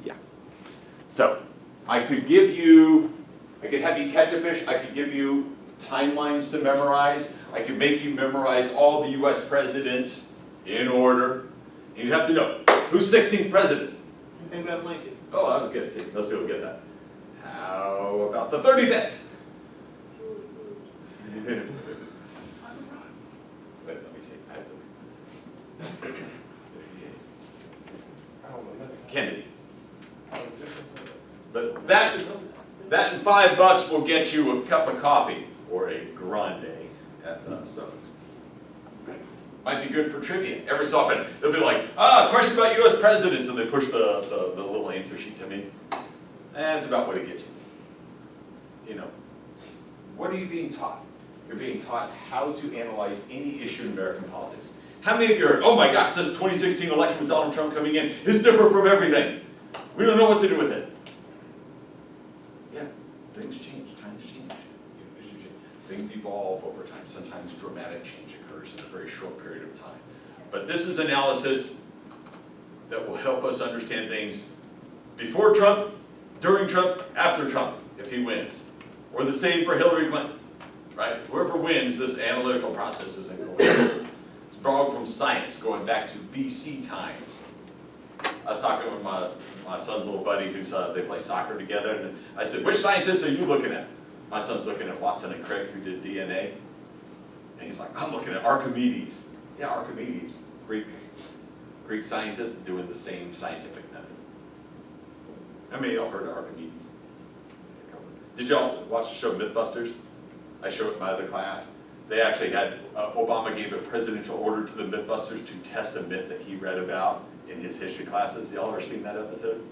Yeah. So I could have you catch a fish. I could give you timelines to memorize. I could make you memorize all the U.S. presidents in order. And you'd have to know, who's 16th president? Abraham Lincoln. Oh, that was good. See, most people get that. How about the 35th? Wait, let me see. I have to... Kennedy. But that and $5 will get you a cup of coffee or a grande at Starbucks. Might be good for trivia. Every so often they'll be like, question about U.S. presidents, and they push the little answer sheet to me. And it's about what it gets you. You know, what are you being taught? You're being taught how to analyze any issue in American politics. How many of you are, oh my gosh, this 2016 election with Donald Trump coming in is different from everything. We don't know what to do with it. Yeah, things change, times change. Things evolve over time. Sometimes dramatic change occurs in a very short period of time. But this is analysis that will help us understand things before Trump, during Trump, after Trump, if he wins. Or the same for Hillary Clinton, right? Whoever wins, this analytical process isn't going on. It's borrowed from science, going back to BC times. I was talking with my son's little buddy who's, they play soccer together, and I said, which scientist are you looking at? My son's looking at Watson and Crick, who did DNA. And he's like, I'm looking at Archimedes. Yeah, Archimedes, Greek scientist doing the same scientific method. How many of y'all heard of Archimedes? Did y'all watch the show Mythbusters? I show it in my other class. They actually had, Obama gave a presidential order to the Mythbusters to test a myth that he read about in his history classes. Y'all ever seen that episode?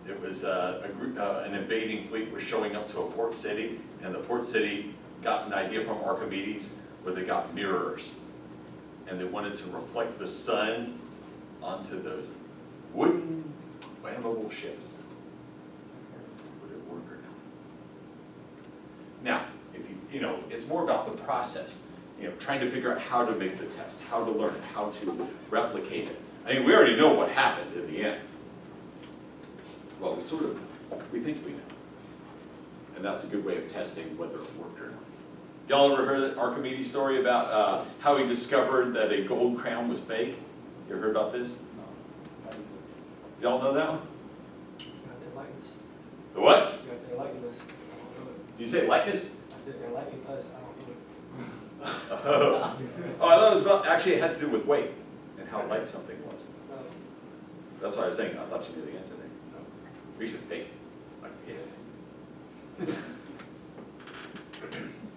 It was an invading fleet was showing up to a port city, and the port city got an idea from Archimedes where they got mirrors. And they wanted to reflect the sun onto those wooden, flammable ships. Would it work or not? Now, if you know, it's more about the process. You know, trying to figure out how to make the test, how to learn, how to replicate it. I mean, we already know what happened in the end. Well, we think we know. And that's a good way of testing whether it worked or not. Y'all ever heard the Archimedes story about how he discovered that a gold crown was fake? You ever heard about this? Y'all know that one? The what? You say likeness? I said they're liking us, I don't know. Oh, I thought it was about, actually it had to do with weight and how light something was. That's what I was saying, I thought you knew the answer there. We should fake it. Like,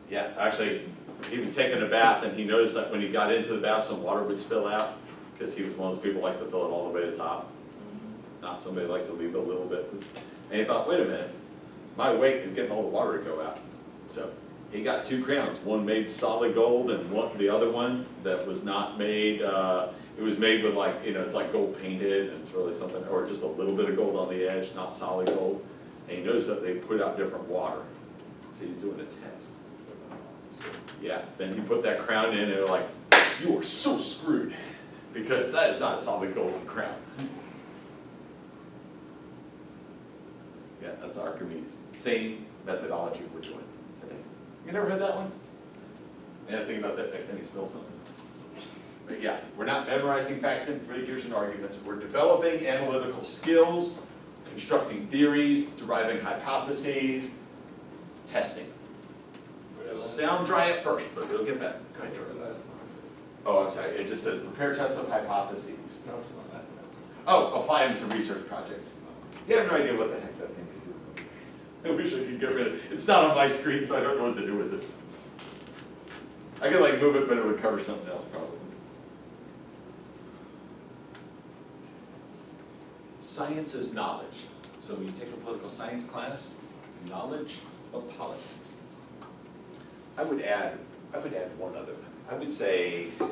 yeah, actually, he was taking a bath and he noticed that when he got into the bath, some water would spill out because he was one of those people who likes to fill it all the way to the top. Not somebody who likes to leave it a little bit. And he thought, wait a minute, my weight is getting all the water to go out. So he got two crowns, one made solid gold and the other one that was not made, it was made with like, you know, it's like gold painted and it's really something, or just a little bit of gold on the edge, not solid gold. And he noticed that they put out different water. So he's doing a test. Yeah, then he put that crown in and they're like, you are so screwed because that is not a solid golden crown. Yeah, that's Archimedes. Same methodology we're doing today. You never heard that one? Yeah, think about that next time you spill something. But yeah, we're not memorizing facts and figures and arguments. We're developing analytical skills, constructing theories, deriving hypotheses, testing. It'll sound dry at first, but it'll get better. Go ahead, Jordan. Oh, I'm sorry. It just says prepare tests of hypotheses. Oh, apply them to research projects. You have no idea what the heck that thing could do. I wish I could get rid of it. It's not on my screen, so I don't know what to do with it. I could like move it, but it would cover something else probably. Science is knowledge. So when you take a political science class, knowledge of politics. I would add one other. I would say the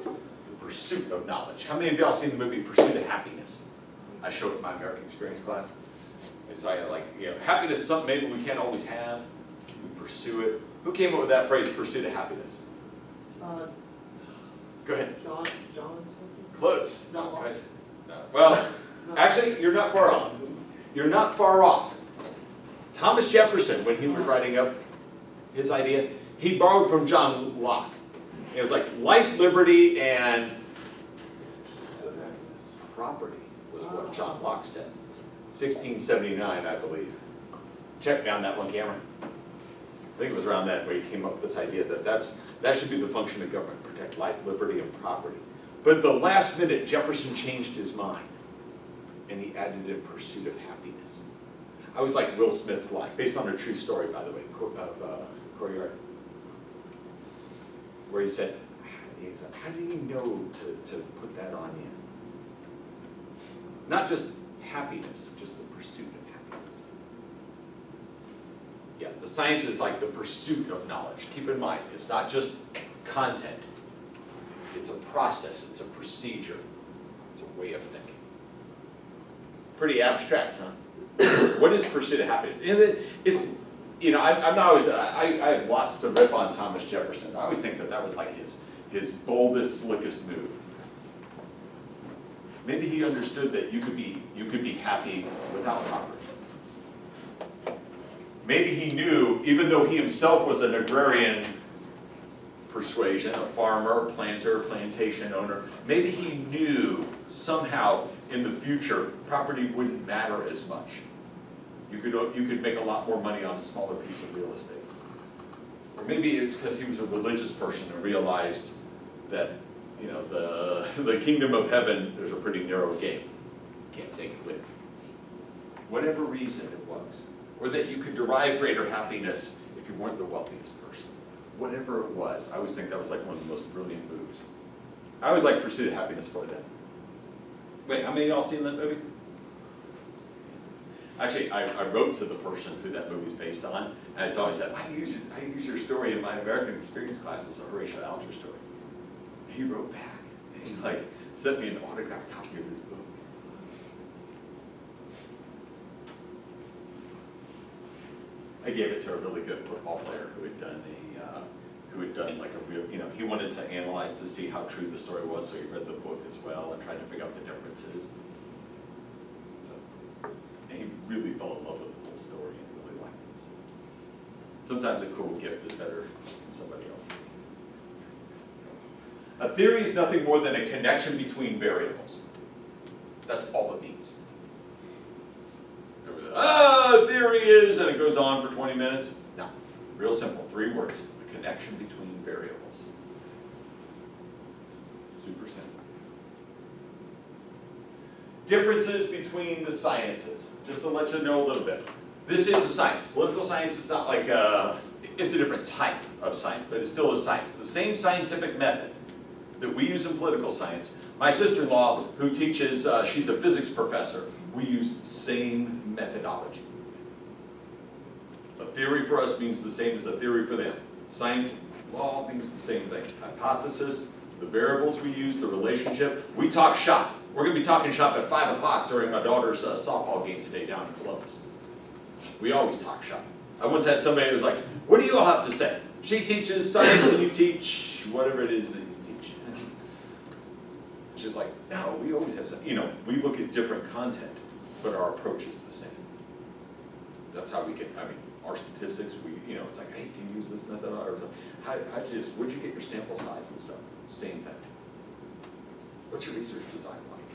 pursuit of knowledge. How many of y'all seen the movie Pursuit of Happiness? I showed it in my American Experience class. It's like, you know, happiness is something maybe we can't always have. We pursue it. Who came up with that phrase, pursuit of happiness? Go ahead. John something? Close. John Go ahead. No. Well, Actually, you're not far off. You're not far off. Thomas Jefferson, when he was writing up his idea, he borrowed from John Locke. It was like life, liberty, and property was what John Locke said. 1679, I believe. Check down that one, Cameron. I think it was around that way he came up with this idea that that should be the function of government, protect life, liberty, and property. But at the last minute, Jefferson changed his mind, and he added in pursuit of happiness. I was like Will Smith's life, based on a true story, by the way, of Courier, where he said, how do you know to put that on you? Not just happiness, just the pursuit of happiness. Yeah, the science is like the pursuit of knowledge. Keep in mind, it's not just content. It's a process, it's a procedure, it's a way of thinking. Pretty abstract, huh? What is pursuit of happiness? And it's, you know, I'm not always, I have lots to rip on Thomas Jefferson. I always think that was like his boldest, slickest move. Maybe he understood that you could be happy without property. Maybe he knew, even though he himself was an agrarian persuasion, a farmer, planter, plantation owner, maybe he knew somehow in the future property wouldn't matter as much. You could make a lot more money on a smaller piece of real estate. Or maybe it's because he was a religious person and realized that, you know, the kingdom of heaven, there's a pretty narrow gate. You can't take it with you. Whatever reason it was. Or that you could derive greater happiness if you weren't the wealthiest person. Whatever it was, I always think that was like one of the most brilliant moves. I always like Pursuit of Happiness for that. Wait, how many of y'all seen that movie? Actually, I wrote to the person who that movie's based on, and I always said, I use your story in my American Experience classes, a Horatio Alger story. And he wrote back, and he like sent me an autographed copy of his book. I gave it to a really good football player who had done like a real, you know, he wanted to analyze to see how true the story was, so he read the book as well and tried to figure out the differences. So, and he really fell in love with the whole story and really liked it. So, sometimes a cool gift is better than somebody else's. A theory is nothing more than a connection between variables. That's all it means. Theory is, and it goes on for 20 minutes. No, real simple, 3 words, a connection between variables. Super simple. Differences between the sciences, just to let you know a little bit. This is a science. Political science is not like it's a different type of science, but it's still a science. The same scientific method that we use in political science. My sister-in-law, who teaches, she's a physics professor, we use the same methodology. A theory for us means the same as a theory for them. Scientific law means the same thing. Hypothesis, the variables we use, the relationship. We talk shop. We're going to be talking shop at 5 o'clock during my daughter's softball game today down in Columbus. We always talk shop. I once had somebody who was like, what do you all have to say? She teaches science and you teach whatever it is that you teach. She's like, no, we always have some, you know, we look at different content, but our approach is the same. That's how we get, I mean, our statistics, you know, it's like, hey, can you use this method? Or where'd you get your sample size and stuff? Same thing. What's your research design like?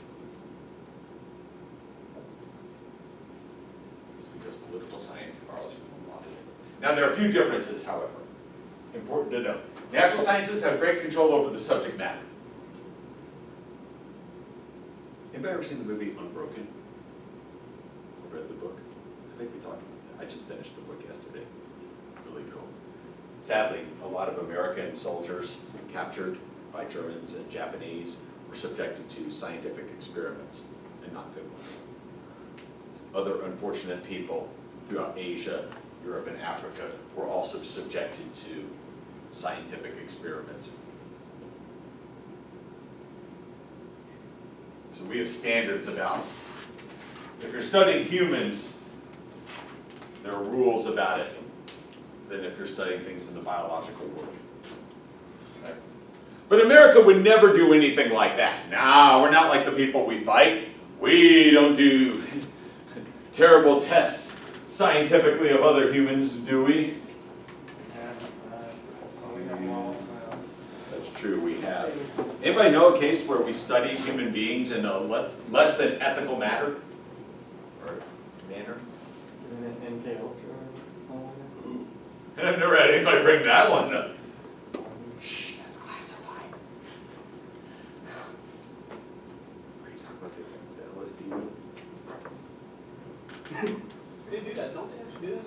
It's because political science borrows from a lot of it. Now, there are a few differences, however. Important to note. Natural sciences have great control over the subject matter. Anybody ever seen the movie Unbroken? Or read the book? I think we talked about that. I just finished the book yesterday. Really cool. Sadly, a lot of American soldiers captured by Germans and Japanese were subjected to scientific experiments, and not good ones. Other unfortunate people throughout Asia, Europe, and Africa were also subjected to scientific experiments. So we have standards about, if you're studying humans, there are rules about it than if you're studying things in the biological world. Okay? But America would never do anything like that. No, we're not like the people we fight. We don't do terrible tests scientifically of other humans, do we? We have laws now. That's true, we have. Anybody know a case where we study human beings in a less than ethical matter? Or manner? Ooh. I've never had anybody bring that one up. Shh, that's classified. Are you talking about the LSD? They do that, don't they actually do that?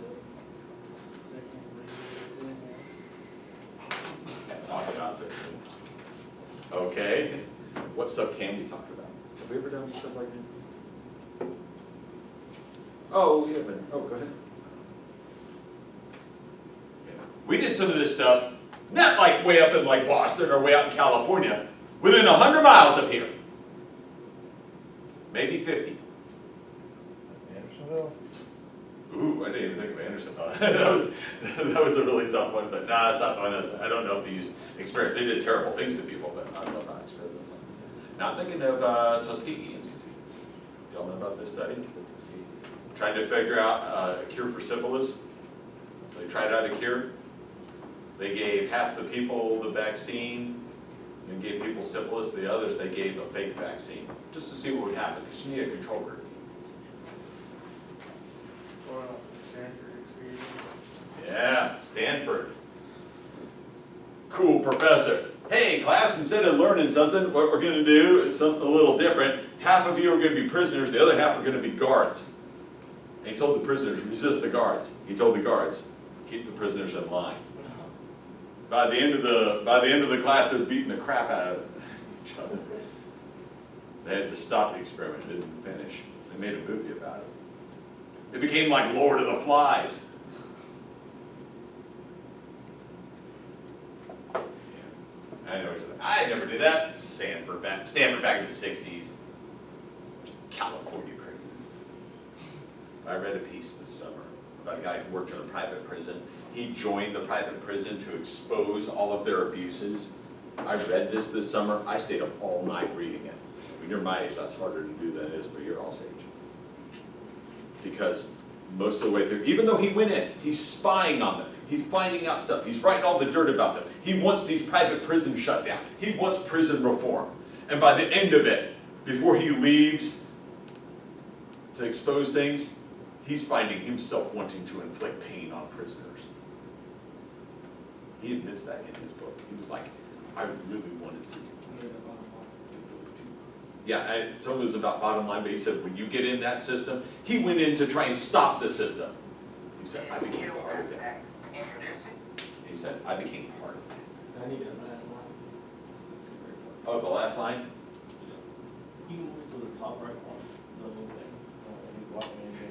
Can't talk about it. Okay. What stuff can we talk about? Have we ever done stuff like that? Oh, we haven't. Oh, go ahead. Yeah. We did some of this stuff, not like way up in like Boston or way out in California, within 100 miles of here. Maybe 50. Andersonville? Ooh, I didn't even think of Andersonville. that was a really tough one, but nah, it's not fun. I don't know if they used experience. They did terrible things to people, but I don't know about experiments. Now I'm thinking of Tuskegee Institute. Y'all know about this study? Trying to figure out a cure for syphilis. So they tried out a cure. They gave half the people the vaccine, and gave people syphilis. The others, they gave a fake vaccine, just to see what would happen, because you need a control group. Yeah, Stanford. Cool professor. Hey, class, instead of learning something, what we're going to do is something a little different. Half of you are going to be prisoners, the other half are going to be guards. And he told the prisoners, resist the guards. He told the guards, keep the prisoners in line. By the end of the class, they're beating the crap out of each other. They had to stop the experiment, didn't finish. They made a movie about it. It became like Lord of the Flies. I know. I never did that. Stanford back in the 60s. California crazy. I read a piece this summer about a guy who worked in a private prison. He joined the private prison to expose all of their abuses. I read this summer. I stayed up all night reading it. When you're my age, that's harder to do than it is for your all's age. Because most of the way through, even though he went in, he's spying on them. He's finding out stuff. He's writing all the dirt about them. He wants these private prisons shut down. He wants prison reform. And by the end of it, before he leaves to expose things, he's finding himself wanting to inflict pain on prisoners. He admits that in his book. He was like, I really wanted to. Yeah, some of it was about bottom line, but he said when you get in that system, he went in to try and stop the system. He said, I became part of it. He said, I became part of it. I need that last line. Oh, the last line? You can move to the top right corner, the little thing.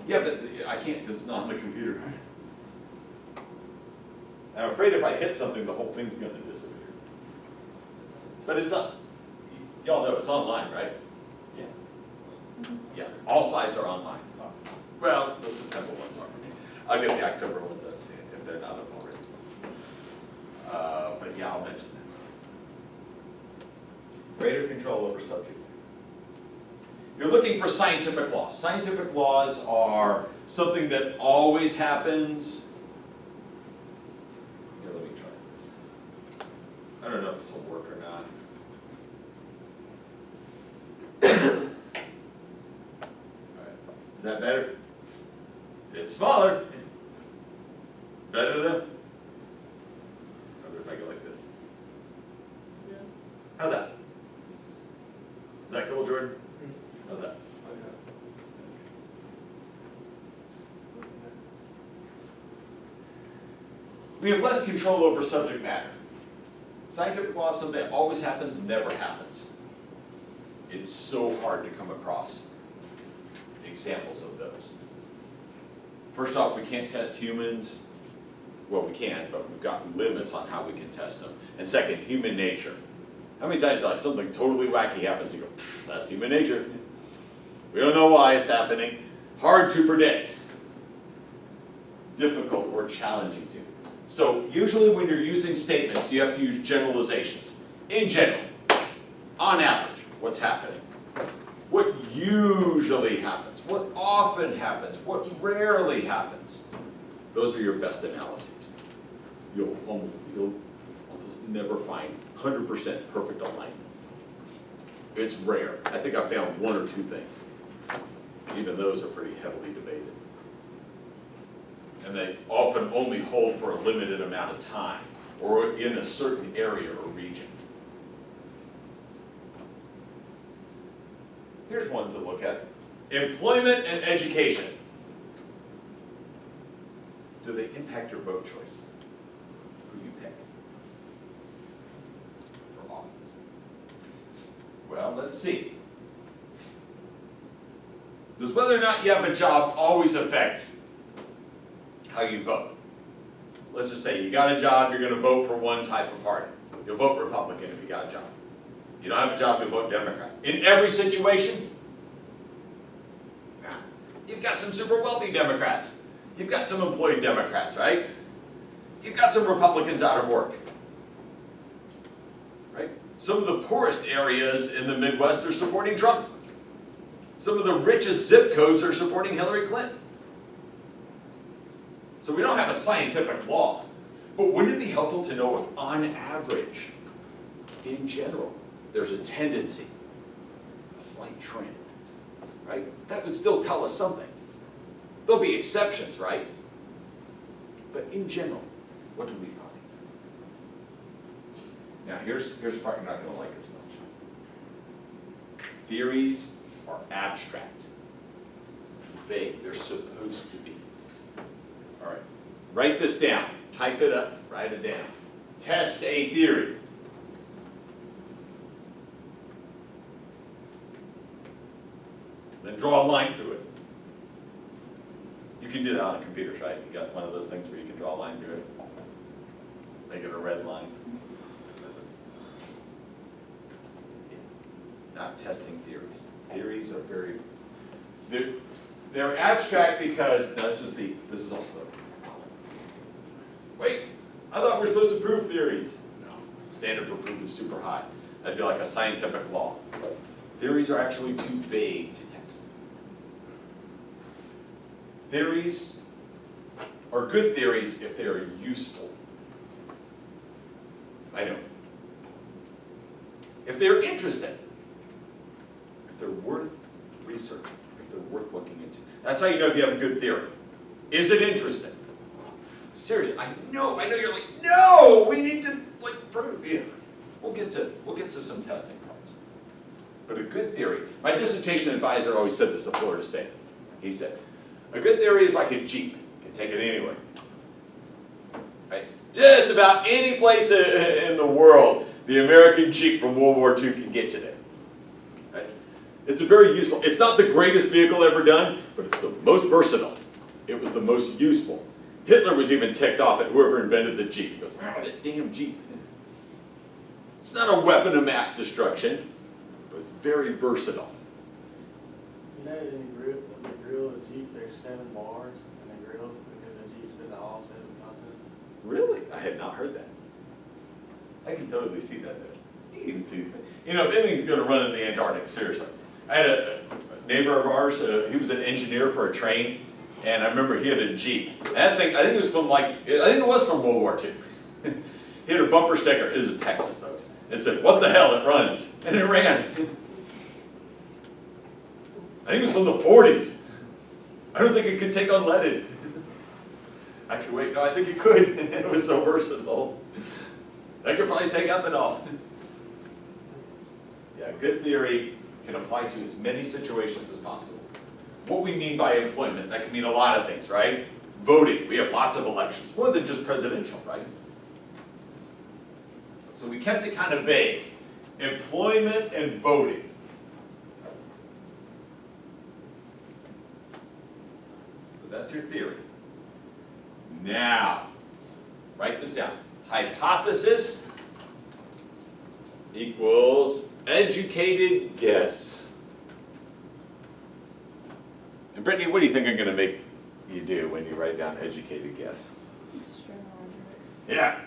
Yeah, but I can't because it's not on the computer. I'm afraid if I hit something, the whole thing's going to disappear. But it's up. Y'all know it's online, right? Yeah. Yeah, all slides are online. Well, the September ones are. I'll get the October ones up if they're not up already. But yeah, I'll mention that. Greater control over subject. You're looking for scientific laws. Scientific laws are something that always happens. Here, let me try this. I don't know if this will work or not. Is that better? It's smaller. Better though? I wonder if I go like this. Yeah. How's that? Is that cool, Jordan? How's that? We have less control over subject matter. Scientific law is something that always happens, never happens. It's so hard to come across examples of those. First off, we can't test humans. Well, we can, but we've got limits on how we can test them. And second, human nature. How many times like something totally wacky happens, you go, that's human nature. We don't know why it's happening. Hard to predict. Difficult or challenging to. So usually when you're using statements, you have to use generalizations. In general, on average, what's happening? what usually happens, what often happens, what rarely happens. Those are your best analyses. You'll almost never find 100% perfect alignment. It's rare. I think I found one or two things. Even those are pretty heavily debated. And they often only hold for a limited amount of time or in a certain area or region. Here's one to look at. Employment and education. Do they impact your vote choice? Who you pick for office? Well, let's see. Does whether or not you have a job always affect how you vote? Let's just say you got a job, you're going to vote for one type of party. You'll vote Republican if you got a job. You don't have a job, you'll vote Democrat. In every situation? Nah. You've got some super wealthy Democrats. You've got some employed Democrats, right? You've got some Republicans out of work. Right? Some of the poorest areas in the Midwest are supporting Trump. Some of the richest zip codes are supporting Hillary Clinton. So we don't have a scientific law, but wouldn't it be helpful to know if on average, in general, there's a tendency, a slight trend, right? That would still tell us something. There'll be exceptions, right? But in general, what do we find? Now here's the part you're not going to like as much. Theories are abstract, vague, they're supposed to be. All right, write this down, type it up, write it down. Test a theory. Then draw a line through it. You can do that on computers, right? You got one of those things where you can draw a line through it. Make it a red line. Not testing theories. Theories are very, they're abstract because, no, this is also, wait, I thought we were supposed to prove theories. No, standard for proof is super high. That'd be like a scientific law. Theories are actually too vague to test. Theories are good theories if they are useful. I know. If they're interesting, if they're worth researching, if they're worth looking into. That's how you know if you have a good theory. Is it interesting? Seriously, I know you're like, no, we need to prove. Yeah, we'll get to some testing parts. But a good theory, my dissertation advisor always said this at Florida State. He said, a good theory is like a Jeep. You can take it anywhere. Right? Just about any place in the world, the American Jeep from World War II can get you there. Right? It's a very useful, it's not the greatest vehicle ever done, but it's the most versatile. It was the most useful. Hitler was even ticked off at whoever invented the Jeep. He goes, oh, that damn Jeep. It's not a weapon of mass destruction, but it's very versatile. You know, in the grill of a Jeep, there's 7 bars in the grill because the Jeep's been to all 7 continents. Really? I had not heard that. I can totally see that though. You can even see, you know, if anything's going to run in the Antarctic, seriously. I had a neighbor of ours, he was an engineer for a train, and I remember he had a Jeep. And I think it was from from World War II. He had a bumper sticker, this is Texas folks, it said, what the hell, it runs. And it ran. I think it was from the 40s. I don't think it could take unleaded. Actually, wait, no, I think it could. It was so versatile. That could probably take ethanol. Yeah, good theory can apply to as many situations as possible. What we mean by employment, that can mean a lot of things, right? Voting, we have lots of elections, more than just presidential, right? So we kept it kind of vague. Employment and voting. So that's your theory. Now, write this down. Hypothesis equals educated guess. And Brittany, what do you think I'm going to make you do when you write down educated guess? Yeah.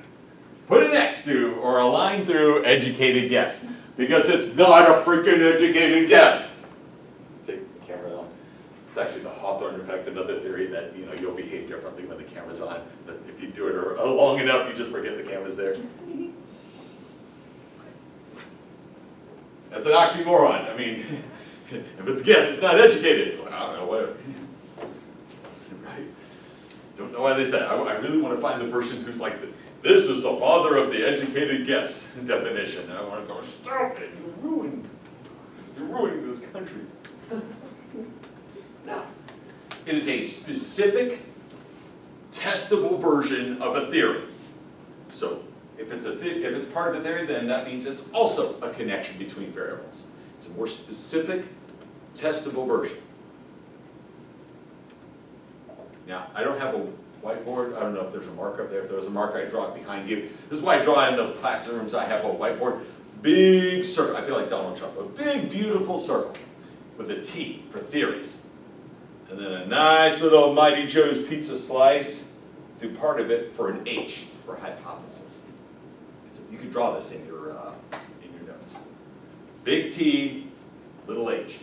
Put an X through or a line through educated guess. Because it's not a freaking educated guess. conduct another theory that, you'll behave differently when the camera's on. That if you do it long enough, you just forget the camera's there. That's an oxymoron. I mean, if it's a guess, it's not educated. It's like, I don't know, whatever. Right? Don't know why they say. I really want to find the person who's like, this is the father of the educated guess definition. And I want to go, stop it, you're ruining this country. No. It is a specific, testable version of a theory. So if it's part of a theory, then that means it's also a connection between variables. It's a more specific, testable version. Now, I don't have a whiteboard. I don't know if there's a marker up there. If there was a marker, I'd draw it behind you. This is why I draw in the classrooms. I have a whiteboard. Big circle. I feel like Donald Trump. A big, beautiful circle with a T for theories. And then a nice little Mighty Joe's pizza slice through part of it for an H for hypothesis. You can draw this in your notes. Big T, little h.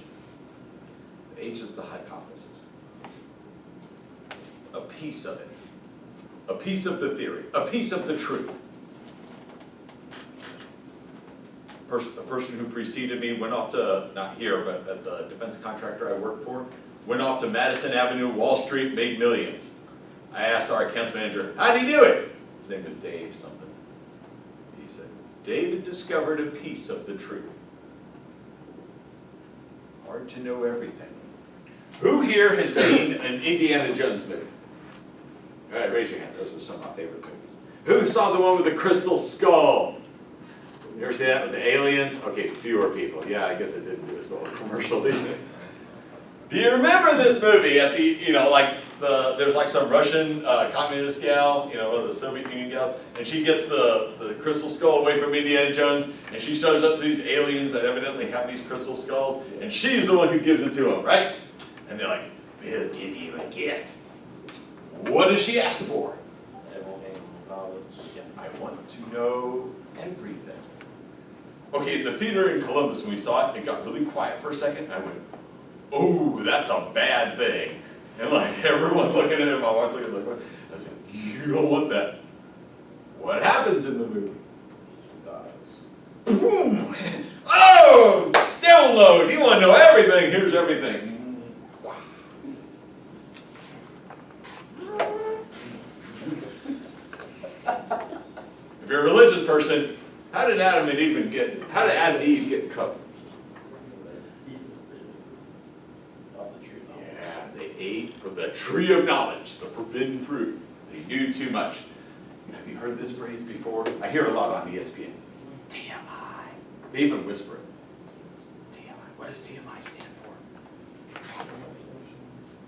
The H is the hypothesis. A piece of it. A piece of the theory. A piece of the truth. A person who preceded me went off to, not here, but at the defense contractor I worked for, went off to Madison Avenue, Wall Street, made millions. I asked our accounts manager, how'd he do it? His name is Dave something. He said, David discovered a piece of the truth. Hard to know everything. Who here has seen an Indiana Jones movie? All right, raise your hand. Those are some of my favorite movies. Who saw the one with the crystal skull? You ever see that with the aliens? Okay, fewer people. Yeah, I guess it didn't do as well commercially. Do you remember this movie at the, there's like some Russian communist gal, one of the Soviet Union gals, and she gets the crystal skull away from Indiana Jones, and she shows up to these aliens that evidently have these crystal skulls, and she's the one who gives it to them, right? And they're like, we'll give you a gift. What does she ask for? Knowledge. Yeah, I want to know everything. Okay, in the theater in Columbus, when we saw it, it got really quiet for a second, and I went, oh, that's a bad thing. And like everyone looking at it, my wife looking at it, I said, you don't want that. What happens in the movie? Boom! Oh, download, you want to know everything, here's everything. If you're a religious person, how did Adam and Eve get in trouble? Yeah, they ate from the tree of knowledge, the forbidden fruit. They knew too much. Have you heard this phrase before? I hear it a lot on ESPN. TMI. They even whisper it. TMI. What does TMI stand for?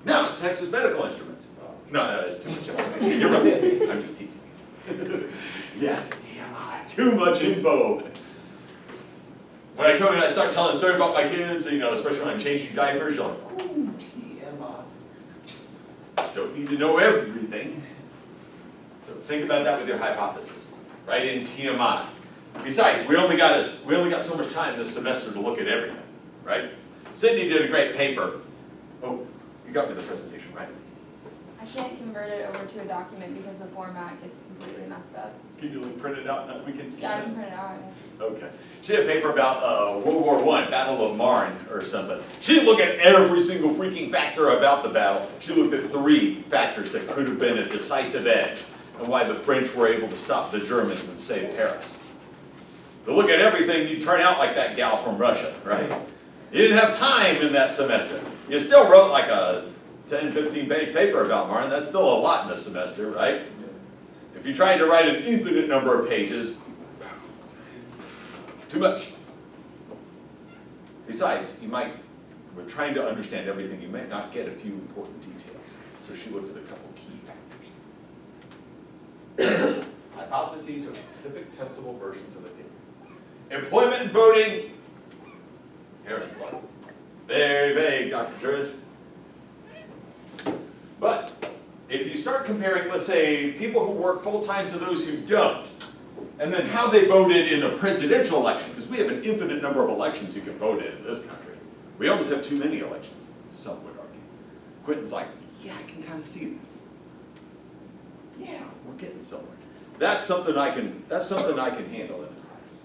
No, it's Texas Medical Instruments. No, that's too much info. You're right. I'm just teasing you. Yes, TMI. Too much info. When I come in and I start telling a story about my kids, especially when I'm changing diapers, you're like, ooh, TMI. Don't need to know everything. So think about that with your hypothesis. Write in TMI. Besides, we only got so much time this semester to look at everything, right? Sydney did a great paper. Oh, you got me the presentation, right? I can't convert it over to a document because the format gets completely messed up. Can you print it out and we can Yeah, I scan can it? print it out. Okay. She had a paper about World War I, Battle of Marne or something. She didn't look at every single freaking factor about the battle. She looked at 3 factors that could have been a decisive edge and why the French were able to stop the Germans and save Paris. To look at everything, you turn out like that gal from Russia, right? You didn't have time in that semester. You still wrote like a 10, 15-page paper about Marne. That's still a lot in a semester, right? If you tried to write an infinite number of pages, too much. Besides, with trying to understand everything, you might not get a few important details. So she looked at a couple key factors. Hypotheses are specific testable versions of a theory. Employment and voting. Harrison's like, very vague, Dr. Juris. But if you start comparing, let's say, people who work full-time to those who don't, and then how they voted in a presidential election, because we have an infinite number of elections you can vote in this country. We almost have too many elections, some would argue. Quentin's like, yeah, I can kind of see this. Yeah, we're getting somewhere. That's something I can handle in a class.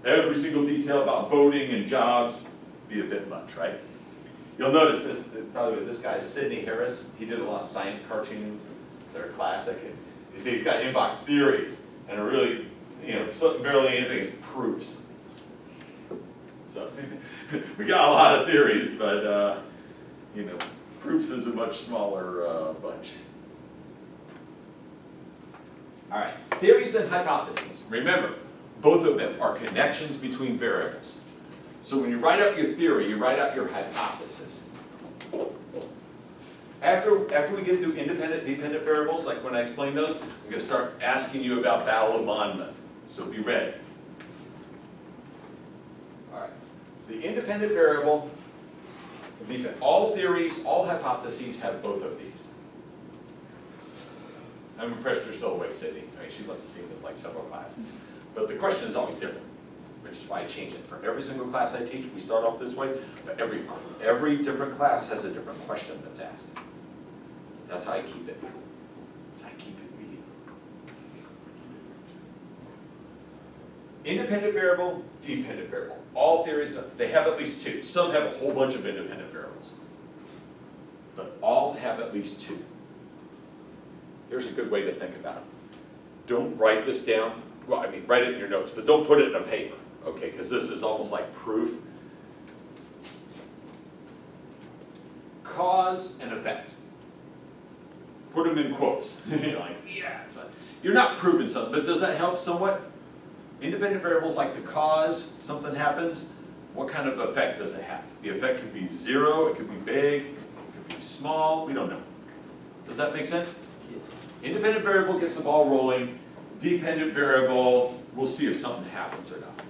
Every single detail about voting and jobs be a bit much, right? You'll notice this, by the way, this guy is Sidney Harris. He did a lot of science cartoons. They're classic. And you see, he's got inbox theories and a really, barely anything is proofs. So we got a lot of theories, but proofs is a much smaller bunch. All right, theories and hypotheses. Remember, both of them are connections between variables. So when you write out your theory, you write out your hypothesis. After we get through independent, dependent variables, like when I explain those, I'm going to start asking you about Battle of Monmouth. So be ready. All right. The independent variable, all theories, all hypotheses have both of these. I'm impressed you're still awake, Sydney. I mean, she must have seen this like several classes. But the question is always different, which is why I change it. For every single class I teach, we start off this way, but every different class has a different question that's asked. That's how I keep it. That's how I keep it real. Independent variable, dependent variable. All theories, they have at least two. Some have a whole bunch of independent variables. But all have at least two. Here's a good way to think about it. Don't write this down. Well, I mean, write it in your notes, but don't put it in a paper, okay? Because this is almost like proof. Cause and effect. Put them in quotes. You're like, yeah, you're not proving something, but does that help somewhat? Independent variables like the cause, something happens, what kind of effect does it have? The effect could be zero, it could be big, it could be small, we don't know. Does that make sense? Yes. Independent variable gets the ball rolling. Dependent variable, we'll see if something happens or not.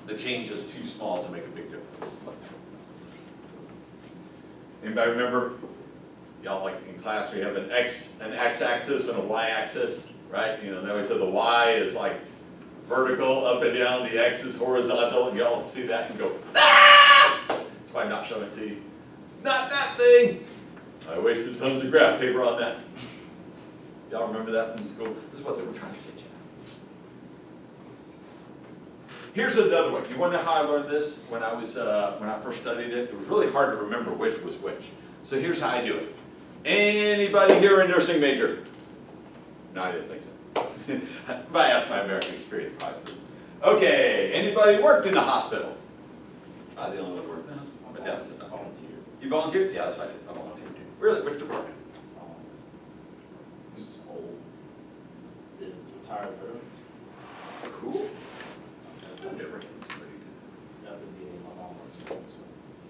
The change is too small to make a big difference. Anybody remember? Y'all, like in class, we have an x-axis and a y-axis, right? They always say the y is like vertical up and down, the x is horizontal, and y'all see that and go, ah! That's why I'm not showing it to you. Not that thing! I wasted tons of graph paper on that. Y'all remember that from school? This is what they were trying to get you at. Here's another one. You want to know how I learned this when I first studied it? It was really hard to remember which was which. So here's how I do it. Anybody here a nursing major? No, I didn't think so. But I asked my American experience classes. Okay, anybody worked in a hospital? I'm the only one who worked in a hospital. My dad was a volunteer. You volunteered? Yeah, that's what I did. I volunteered too. Really? Which department? Is retired early. Cool. I've never had somebody do That would be my mom works for,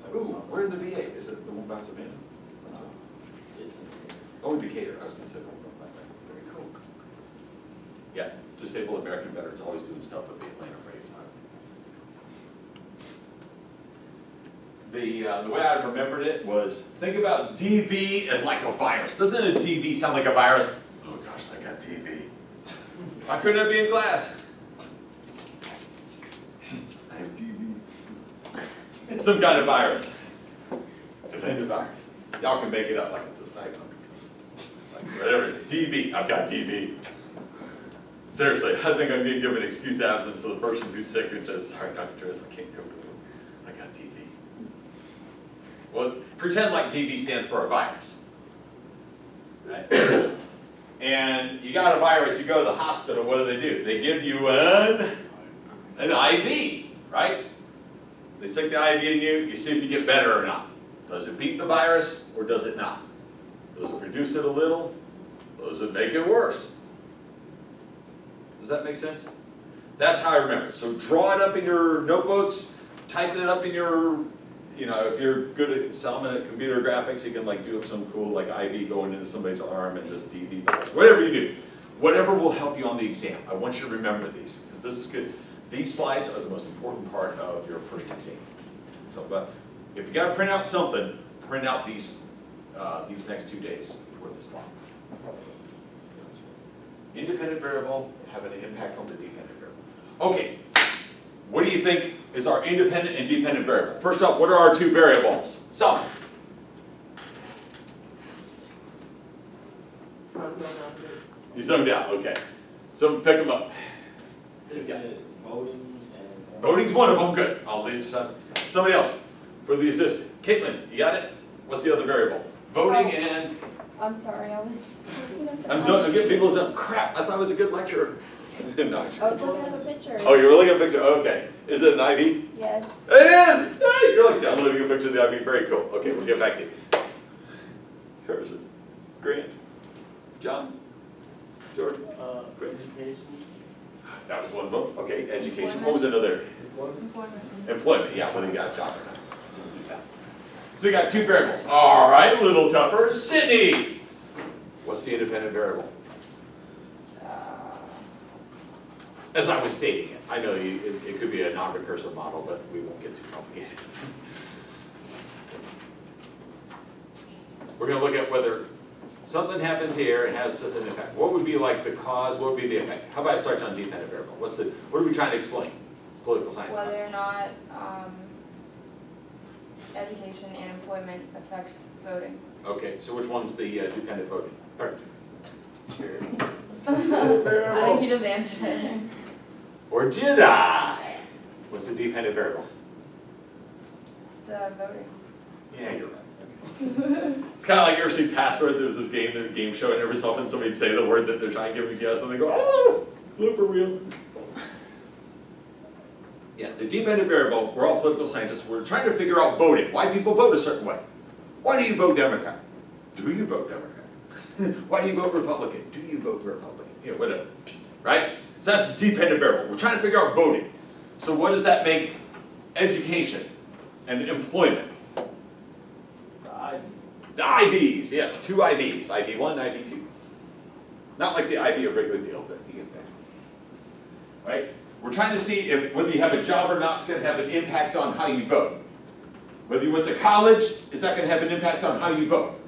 that. Ooh, where in the VA? Is it the one by Savannah? It's in Oh, in Decatur. I was going to say the one by there. Very cool. Yeah, disabled American veterans always doing stuff with the Atlanta Braves. The way I remembered it was, think about DV as like a virus. Doesn't a DV sound like a virus? Oh gosh, I got DV. Why couldn't I be in class? I have DV. It's some kind of virus. Dependent virus. Y'all can make it up like it's a sniper. Like whatever. DV. I've got DV. Seriously, I think I'm being given an excused absence to the person who's sick who says, sorry, Dr. Dress, I can't go to work. I got DV. Well, pretend like DV stands for a virus. Right? And you got a virus, you go to the hospital, what do? They give you an IV, right? They stick the IV in you, you see if you get better or not. Does it beat the virus or does it not? Does it reduce it a little? Does it make it worse? Does that make sense? That's how I remember it. So draw it up in your notebooks, type it up in your, if you're good at some at computer graphics, you can like do some cool like IV going into somebody's arm and just DV virus. Whatever you do. Whatever will help you on the exam. I want you to remember these, because this is good. These slides are the most important part of your first exam. So, but if you got to print out something, print out these next 2 days worth of slides. Independent variable having an impact on the dependent variable. Okay, what do you think is our independent and dependent variable? First off, what are our two variables? So, You zoned out, okay. So pick them up. Is it voting and? Voting's one of them, good. I'll leave somebody else for the assistant. Caitlin, you got it? What's the other variable? Voting and, I'm sorry, I was looking at the. I'm getting people's up. Crap, I thought it was a good lecture. No, I'm just I was kidding. looking at the picture. Oh, you're looking at a picture, okay. Is it an IV? Yes. It is! Hey, you're like downloading a picture of the IV, very cool. Okay, we'll get back to you. Harrison, Grant, John, Jordan. Education. That was one vote, okay, education. What was another? Employment. Employment, yeah, whether you got a job or not. So we'll do that. So you got two variables. All right, a little tougher. Sydney, what's the independent variable? As I was stating it, I know it could be a non-recursive model, but we won't get too complicated. We're going to look at whether something happens here and has an effect. What would be like the cause? What would be the effect? How about I start on dependent variable? What are we trying to explain? It's political science. Whether or not education and employment affects voting. Okay, so which one's the dependent voting? Or, I think you just answered it. or did I? What's the dependent variable? The voting. Yeah, you're right. It's kind of like you ever see Password. There was this game show, and every so often somebody'd say the word that they're trying to give a guess, and they go, oh, blooper reel. Yeah, the dependent variable, we're all political scientists, we're trying to figure out voting, why people vote a certain way. Why do you vote Democrat? Do you vote Democrat? Why do you vote Republican? Do you vote Republican? Yeah, whatever, right? So that's the dependent variable. We're trying to figure out voting. So what does that make education and employment? The IVs, yes, two IVs, IV1, IV2. Not like the IV of Wrigley Field, but you get that. Right? We're trying to see if whether you have a job or not is going to have an impact on how you vote. Whether you went to college, is that going to have an impact on how you vote?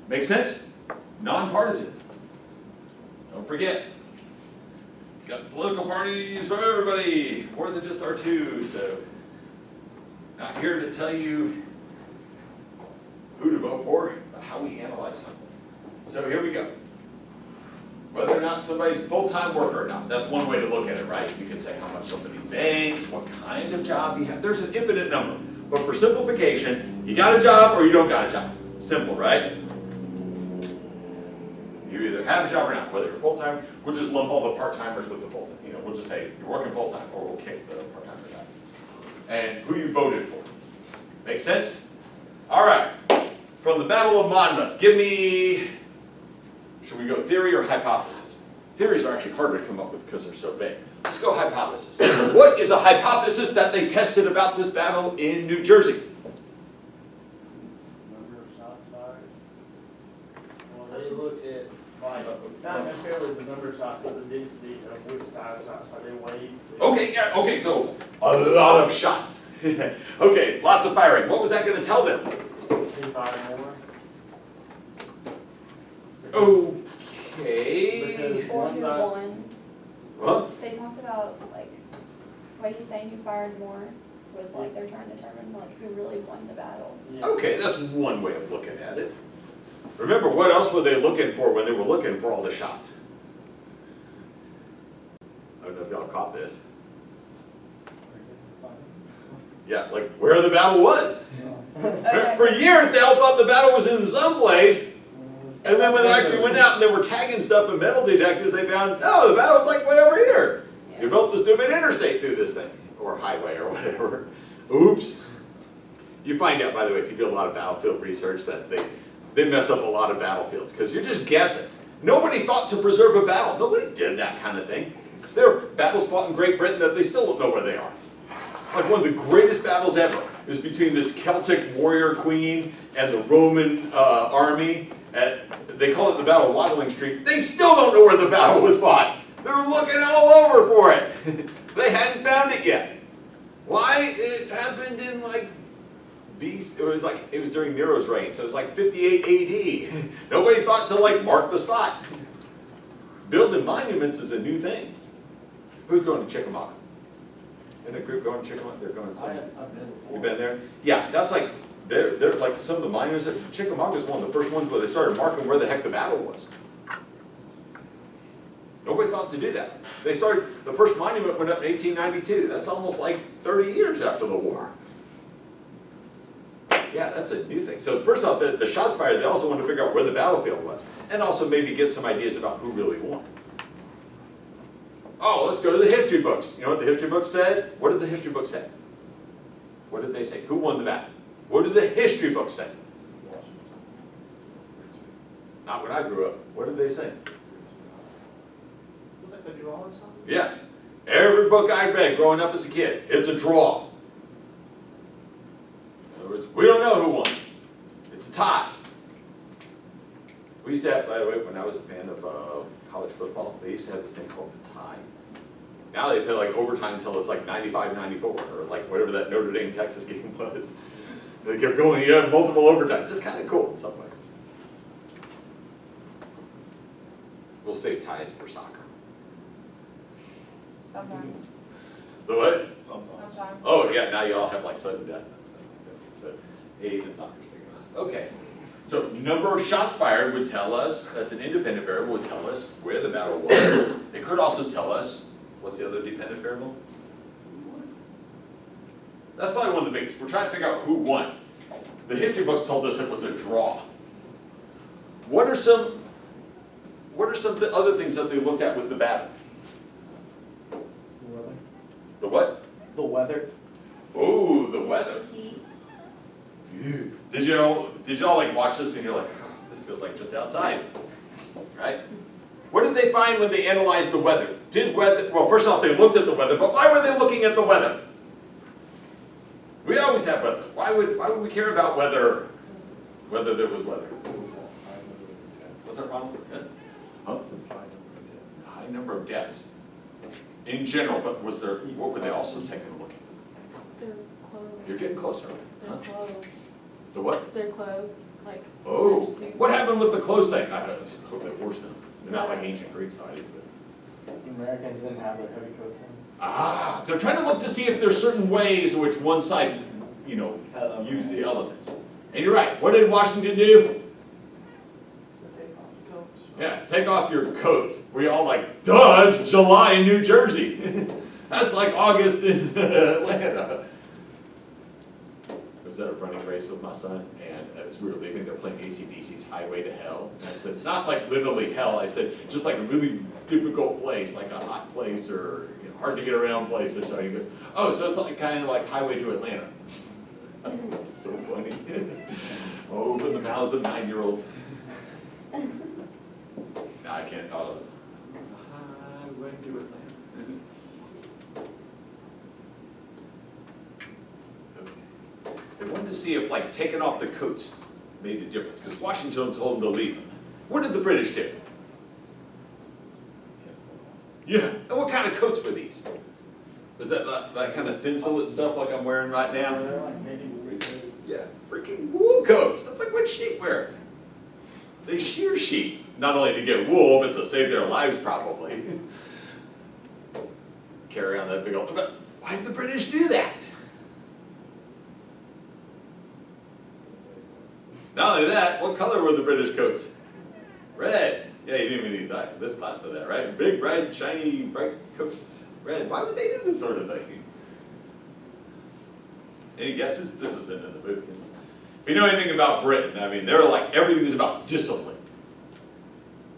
Make sense? Nonpartisan. Don't forget. Got political parties for everybody, more than just our two, so not here to tell you who to vote for, but how we analyze something. So here we go. Whether or not somebody's a full-time worker or not, that's one way to look at it, right? You can say how much somebody makes, what kind of job you have. There's an infinite number. But for simplification, you got a job or you don't got a job. Simple, right? You either have a job or not, whether you're full-time, we'll just lump all the part-timers with the full-time. You know, we'll just say you're working full-time, or we'll kick the part-timers out. And who you voted for. Make sense? All right. From the Battle of Monmouth, give me, should we go theory or hypothesis? Theories are actually harder to come up with because they're so big. Let's go hypothesis. What is a hypothesis that they tested about this battle in New Jersey? Number of shots fired. Well, they looked at, like, not necessarily the number of shots, but the density of which side of shots fired. They weighed. Okay, yeah, okay, so a lot of shots. Okay, lots of firing. What was that going to tell them? They fired more. Okay. Because Or one who side, won. Huh? They talked about, like, what he's saying who fired more was like they're trying to determine like who really won the battle. yeah. Okay, that's one way of looking at it. Remember, what else were they looking for when they were looking for all the shots? I don't know if y'all caught this. Yeah, like where the battle was. Okay. For years, they all thought the battle was in some place, and then when they actually went out and they were tagging stuff in metal detectors, they found, no, the battle was like way over here. Yeah. You built the stupid interstate through this thing, or highway, or whatever. Oops. You find out, by the way, if you do a lot of battlefield research, that they mess up a lot of battlefields, because you're just guessing. Nobody thought to preserve a battle. Nobody did that kind of thing. There are battles fought in Great Britain that they still don't know where they are. Like one of the greatest battles ever is between this Celtic warrior queen and the Roman army. They call it the Battle of Watling Street. They still don't know where the battle was fought. They're looking all over for it. They hadn't found it yet. Why? It happened in like it was during Nero's reign, so it was like 58 AD. Nobody thought to like mark the spot. Building monuments is a new thing. Who's going to Chickamauga? In a group going to Chickamauga? They're going to say. I've been before. You've been there? Yeah, that's like, they're like some of the monuments. Chickamauga is one of the first ones where they started marking where the heck the battle was. Nobody thought to do that. They started, the first monument went up in 1892. That's almost like 30 years after the war. Yeah, that's a new thing. So first off, the shots fired, they also wanted to figure out where the battlefield was, and also maybe get some ideas about who really won. Oh, let's go to the history books. You know what the history books said? What did the history books say? What did they say? Who won the battle? What did the history books say? Not when I grew up. What did they say? Was that the draw or something? Yeah. Every book I read growing up as a kid, it's a draw. In other words, we don't know who won. It's a tie. We used to have, by the way, when I was a fan of college football, they used to have this thing called the tie. Now they play like overtime until it's like 95-94, or like whatever that Notre Dame Texas game was. They kept going, you have multiple overtimes. It's kind of cool in some ways. We'll save ties for soccer. Sometimes. The what? Sometimes. Oh yeah, now you all have like sudden death. So even soccer's figured out. Okay. So number of shots fired would tell us, that's an independent variable, would tell us where the battle was. It could also tell us, what's the other dependent variable? That's probably one of the biggest. We're trying to figure out who won. The history books told us it was a draw. What are some other things that they looked at with the battle? The weather. The what? The weather. Oh, the weather. Heat. Did y'all like watch this and you're like, oh, this feels like just outside, right? What did they find when they analyzed the weather? Well, first off, they looked at the weather, but why were they looking at the weather? We always have weather. Why would we care about whether there was weather? What's our problem? Yeah. Huh? High number of deaths. In general, but what were they also taking a look at? Their clothes. You're getting closer. Their Huh? clothes. The what? Their clothes, like. Oh, their suit. what happened with the clothes thing? I hope they wore some. They're not like ancient Greeks fighting, but. Americans didn't have their heavy coats in. Ah, they're trying to look to see if there's certain ways in which one side, use the elements. And you're right, what did Washington do? Yeah, take off your coats. We all like, duh, it's July in New Jersey. That's like August in Atlanta. Was that a running race with my son? And as we were leaving, they're playing AC/DC's Highway to Hell. And I said, not like literally hell, I said, just like a really difficult place, like a hot place or hard to get around place or so. He goes, oh, so it's like kind of like Highway to Atlanta. So funny. Open the mouths of 9-year-olds. No, I can't. Highway to Atlanta. They wanted to see if, like, taking off the coats made a difference, because Washington told them to leave them. What did the British do? Yeah, and what kind of coats were these? Was that that kind of thin sillet stuff like I'm wearing right now? They're like maybe wool coats. Yeah, freaking wool coats. That's like what sheep wear. They shear sheep, not only to get wool, but to save their lives probably. Carry on that big old, but why did the British do that? Not only that, what color were the British coats? Red. Yeah, you didn't even need this class for that, right? Big, bright, shiny, bright coats. Red. Why would they do this sort of thing? Any guesses? This isn't in the book. If you know anything about Britain, I mean, they're like, everything is about discipline.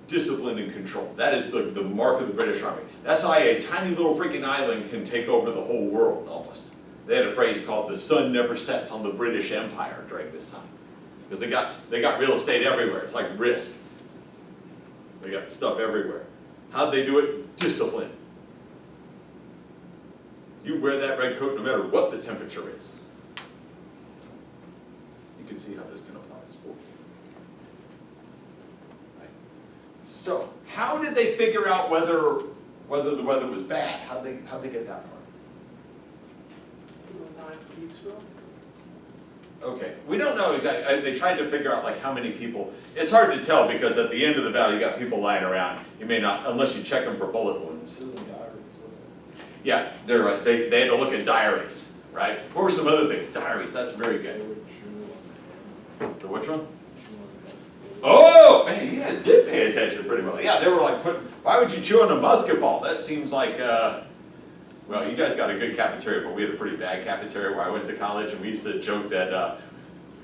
Discipline and control. That is the mark of the British Army. That's why a tiny little freaking island can take over the whole world, almost. They had a phrase called, the sun never sets on the British Empire during this time. Because they got real estate everywhere. It's like risk. They got stuff everywhere. How'd they do it? Discipline. You wear that red coat no matter what the temperature is. You can see how this can apply to sports. Right. So, how did they figure out whether the weather was bad? How'd they get that far? Okay, we don't know exactly. They tried to figure out like how many people. It's hard to tell because at the end of the battle you got people lying around. You may not, unless you check them for bullet wounds. It was in diaries, wasn't it? Yeah, they're right. They had to look at diaries, right? What were some other things? Diaries, that's very good. The which one? Oh, man, you guys did pay attention pretty well. Yeah, they were like, why would you chew on a musket ball? That seems like, well, you guys got a good cafeteria, but we had a pretty bad cafeteria where I went to college, and we used to joke that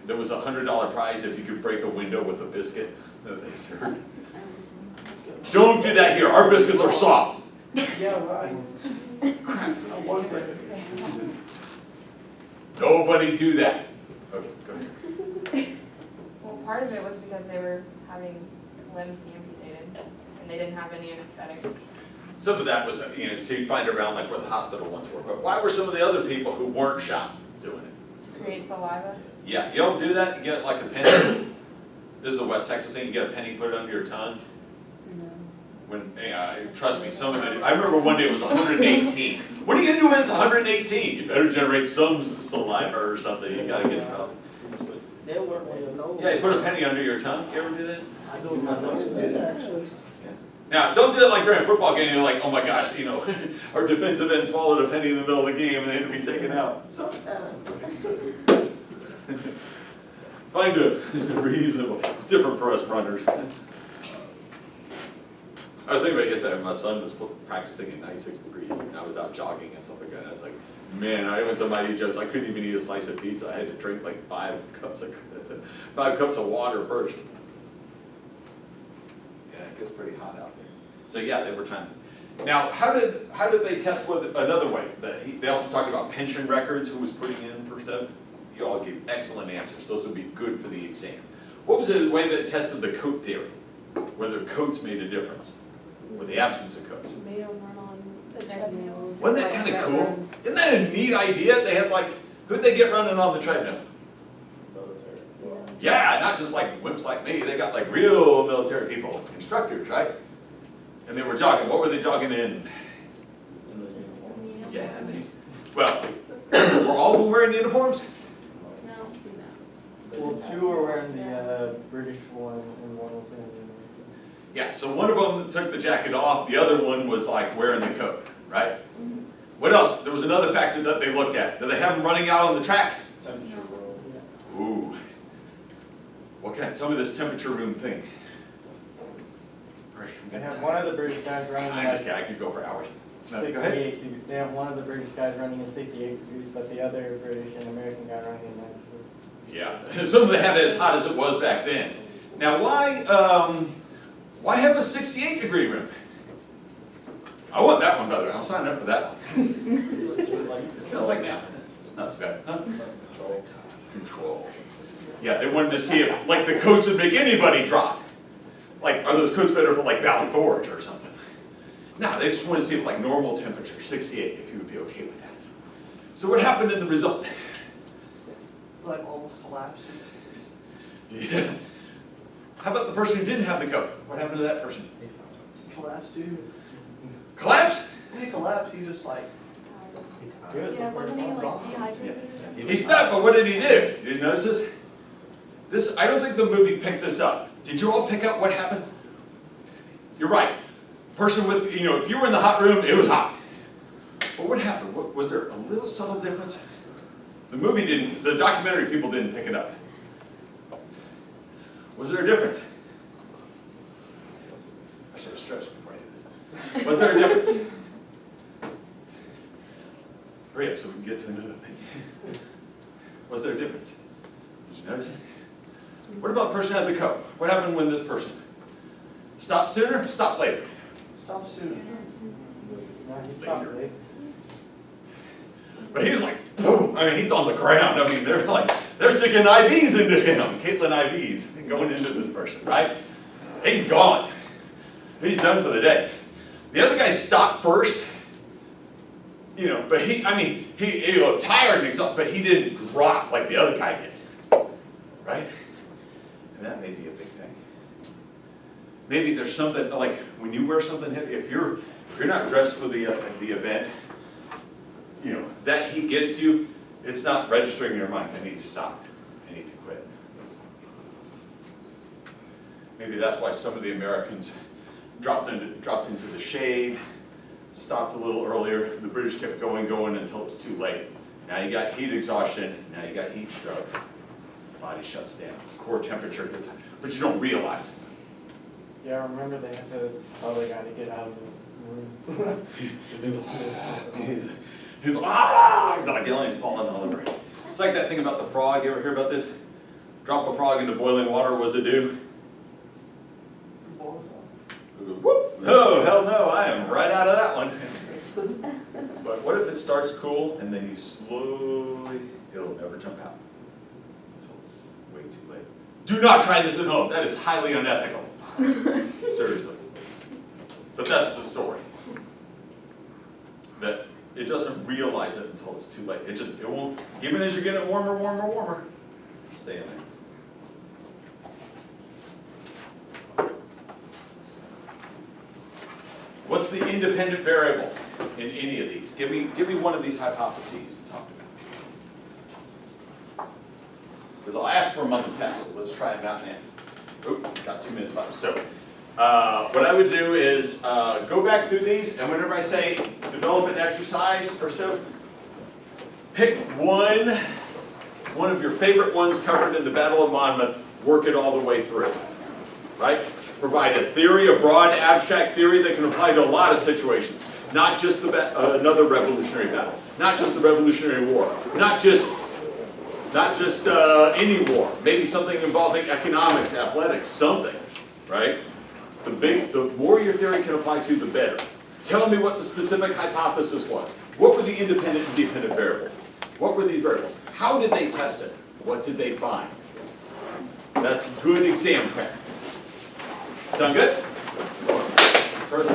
there was a $100 prize if you could break a window with a biscuit that they served. Don't do that here. Our biscuits are soft. Yeah, right. Crap. I wonder. Nobody do that. Okay, go ahead. Well, part of it was because they were having limbs amputated, and they didn't have any anesthetic. Some of that was, you know, so you find around like where the hospital ones were. But why were some of the other people who weren't shot doing it? Create saliva. Yeah, you don't do that. You get like a penny. This is a West Texas thing. You get a penny, put it under your tongue. When, trust me, some of it. I remember one day it was 118. What are you gonna do when it's 118? You better generate some saliva or something. You gotta get your coffee. They weren't really know. Yeah, you put a penny under your tongue. You ever do that? I do my nose did actually. Now, don't do it like during a football game. You're like, oh my gosh, you know, our defensive end swallowed a penny in the middle of the game and they had to be taken out. So, find a reasonable. It's different for us runners. I was thinking about yesterday, my son was practicing at 96 degrees, and I was out jogging and stuff like that, and I was like, man, I went to Mighty Joe's, I couldn't even eat a slice of pizza, I had to drink like 5 cups of water first. Yeah, it gets pretty hot out there. So yeah, they were trying to. Now, how did they test with another way? They also talked about pension records, who was putting in for stuff. You all gave excellent answers, those would be good for the exam. What was the way that it tested the coat theory? Whether coats made a difference? Or the absence of coats. Made them run on the treadmills. Wasn't that kind of cool? Isn't that a neat idea? They had like, who'd they get running on the treadmill? Yeah, not just like wimps like me. They got like real military people, instructors, right? And they were jogging. What were they jogging in? Yeah, well, were all of them wearing uniforms? No. Well, 2 were wearing the British one, and 1 was wearing the Yeah, so one of them took the jacket off, the other one was like wearing the coat, right? What else? There was another factor that they looked at. Did they have them running out on the track? temperature roll. Ooh. What kind? Tell me this temperature room thing. All right, They have one of the British guys running I'm at just kidding, I could go for hours. No, go ahead. 68 degrees. They have one of the British guys running at 68 degrees, but the other British and American guy running at 96. Yeah, some of them had it as hot as it was back then. Now why have a 68 degree room? I want that one, by the way. I'm signing up for that one. Feels like now. It's not as bad, huh? Control. Yeah, they wanted to see if, like, the coats would make anybody drop. Like, are those coats better for, like, Valley Forge or something? No, they just wanted to see if, like, normal temperature, 68, if you would be okay with that. So what happened in the result? Like almost collapsed. Yeah. How about the person who didn't have the coat? What happened to that person? Collapsed, dude. Collapsed? He didn't collapse, he just like, Yeah, wasn't he like dehydrated or something? He stopped, but what did he do? Did you notice this? This, I don't think the movie picked this up. Did you all pick up what happened? You're right. Person with, you know, if you were in the hot room, it was hot. But what happened? Was there a little subtle difference? The movie didn't, the documentary people didn't pick it up. Was there a difference? I should have stretched before I did this. Was there a difference? Hurry up so we can get to another thing. Was there a difference? Did you notice it? What about the person who had the coat? What happened when this person stopped sooner, stopped later? stop soon. No, he stopped late. But he's like, boom. I mean, he's on the ground. I mean, they're sticking IVs into him, Caitlin IVs, going into this person, right? He's gone. He's done for the day. The other guy stopped first, you know, but he looked tired and exhausted, but he didn't drop like the other guy did, right? And that may be a big thing. Maybe there's something, like when you wear something heavy, if you're not dressed for the event, you know, that heat gets to you, it's not registering in your mind. I need to stop. I need to quit. Maybe that's why some of the Americans dropped into the shade, stopped a little earlier. The British kept going until it was too late. Now you got heat exhaustion. Now you got heat stroke. body shuts down, core temperature gets high, but you don't realize it. Yeah, I remember they had to tell the guy to get out of the room. He's like the alien's falling all over. It's like that thing about the frog. You ever hear about this? Drop a frog into boiling water, what does it do? Whoop! Oh, hell no, I am right out of that one. But what if it starts cool and then you slowly, it'll never jump out until it's way too late. Do not try this at home. That is highly unethical. Seriously. But that's the story. That it doesn't realize it until it's too late. It won't, even as you're getting warmer, warmer, warmer, stay in there. What's the independent variable in any of these? Give me one of these hypotheses to talk about. Because I'll ask for them on the test, so let's try them out now. Oop, got 2 minutes left. So what I would do is go back through these, and whenever I say develop an exercise or so, pick one of your favorite ones covered in the Battle of Monmouth, work it all the way through, right? Provide a theory, a broad abstract theory that can apply to a lot of situations, not just another revolutionary battle, not just the Revolutionary War, not just any war, maybe something involving economics, athletics, something, right? The more your theory can apply to, the better. Tell me what the specific hypothesis was. What were the independent and dependent variables? What were these variables? How did they test it? What did they find? That's good exam prep. Sound good? First.